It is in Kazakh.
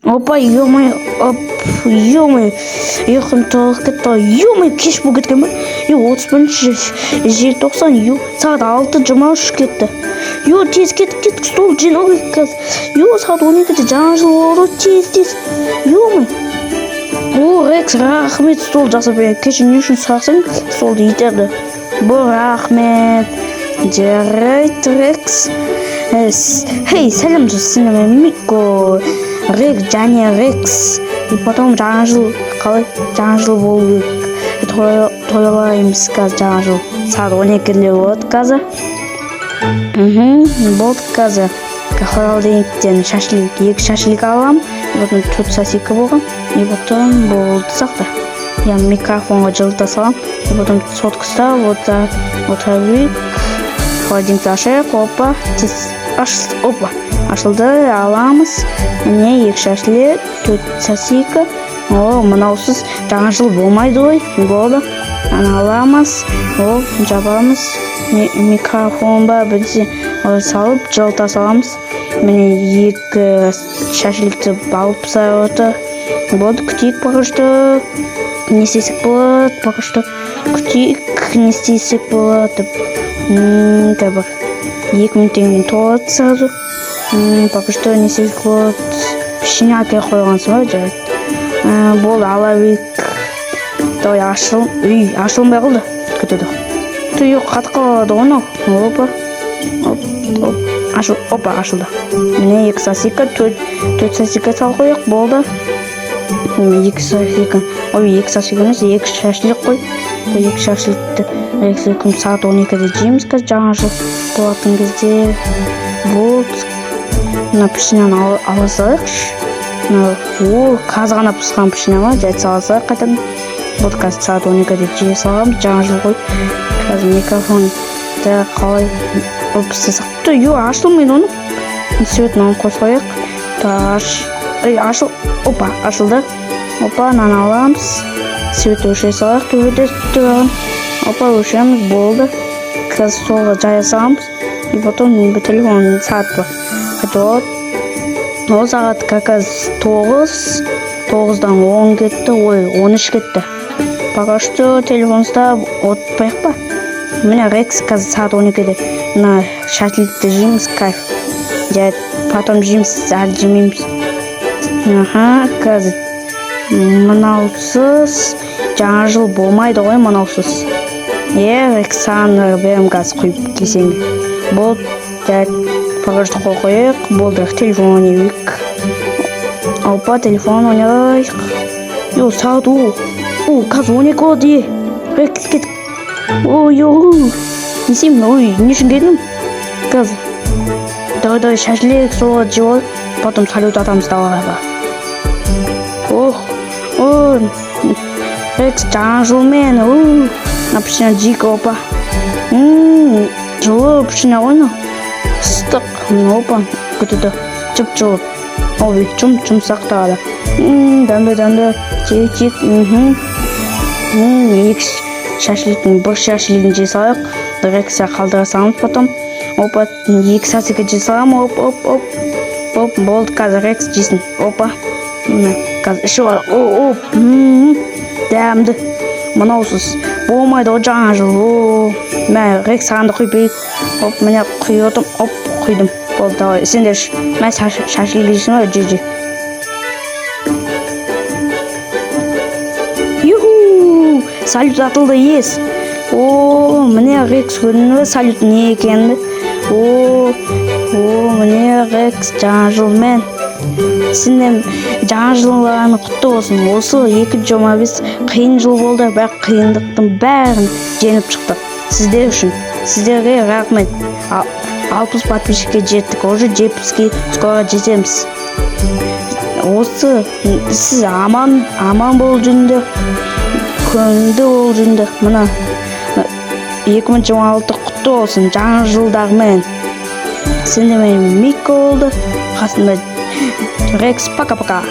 Опа, ё-моё, оп, ё-моё, ұйқым толып кетті ғой. Ё-моё, кеш болып кеткен ба? 31 желтоқсан, сағат 6:23 кетті. Тез кеттік, стол жинау керек қазір. Сағат 12-де жаңа жыл болды, тез. Ё-моё. Рекс, рахмет, стол жасап берген. Кеше не үшін сұрасаң, столды итерді. Рахмет. Жарайды, Рекс. Хей, сәлем достар, Мико. Рекс және Рекс. И потом жаңа жыл, қалай жаңа жыл болу керек. Тойлаймыз қазір жаңа жыл. Сағат 12-де болады қазір. Болды қазір. Холодильниктен екі шашлик алам. Потом 4 сосиска болған. И потом болды сақта. Я микрофонға жылыта салам. И потом сотка ұстап, отырайық. Холодильникті ашайық. Опа, ашылды, аламыз. Міне 2 шашлик, 4 сосиска. Мынаусыз жаңа жыл болмайды ғой. Болды. Аламыз. Жабамыз. Микрофон ба бізде салып, жылыта саламыз. Міне 2 шашликті балып сайықты. Болды, күтейік бағышты. Не істесек болады, бағышты. Күтейік, не істесек болады. 2 минуттен толады сразу. Бағышты не істесек болады. Пішіне әкел қойғансың ба, жарайды. Болды, ала бейік. Давай ашылмай қалды. Күтеді. Қатып қалады оны. Опа, ашылды. Міне 2 сосиска, 4 сосиска сал қойық, болды. 2 сосиска. 2 сосиска емес, 2 шашлик қой. 2 шашликті рексілкім сағат 12-де жейміз қазір жаңа жыл болатын кезде. Болды. Мына пішінен ала салайықшы. Қазір ғана пысқан пішіне ма, жайды сала салайық қайтадан. Болды, қазір сағат 12-де жей саламыз, жаңа жыл қой. Қазір микрофонды қалай пістесақ. Ашылмайды оны. Светін оны қосып қойық. Ашылды. Нан аламыз. Светті өшіре салайық, төбеде. Өшіреміз, болды. Қазір столға жая саламыз. И потом телефон сағат бар. Ол сағат қазір 9-дан 10 кетті, 13 кетті. Пока что телефон ұстап отпайық па? Міне Рекс қазір сағат 12-де мына шашликті жейміз, кайф. Жайды, потом жейміз, әлі жемейміз. Қазір мұнаусыз жаңа жыл болмайды ғой, мұнаусыз. Рекс саған берем қазір құйып келсең. Болды, жайды, пағашты қойық, болды, телефон ойнайық. Опа, телефон ойнайық. Сағат қазір 12 болды. Рекс кеттік. Не істеймін, не үшін келдім? Қазір. Давай шашлик солға жеп, потом салют атамыз далаға. Рекс жаңа жылмен, напишіне жик, опа. Жылы пішіне ойны. Стық, опа, күтіді. Жып-жылып. Жұмсақ тағады. Дәмді, жек. 2 шашликтің, 1 шашлигін жей салайық. Рексі қалдыра саламыз потом. Опа, 2 сосиска жей салам. Болды, қазір Рекс жейсін. Опа. Қазір іші бар. Дәмді. Мұнаусыз. Болмайды ғой жаңа жыл. Мен Рекс сағанды құйып бейік. Міне құйып отырм. Құйдым. Болды, давай. Сендер мен шашлик жейсің ғой, жей. Салют атылды, ес. Міне Рекс көрінді, салют не екенді. Міне Рекс жаңа жылмен. Сенден жаңа жылларың құтты болсын. Осы 2025 қиын жыл болды, бірақ қиындықтың бәрін жеңіп шықтық. Сіздер үшін. Сіздерге рахмет. 60 подписчикке жеттік, уже 70-ке скоро жетеміз. Осы сіз аман бол жүріңдер. Көңілді бол жүріңдер. Мына 2026 құтты болсын жаңа жылдармен. Сенде мен Мико болды. Қасында Рекс, пока-пока.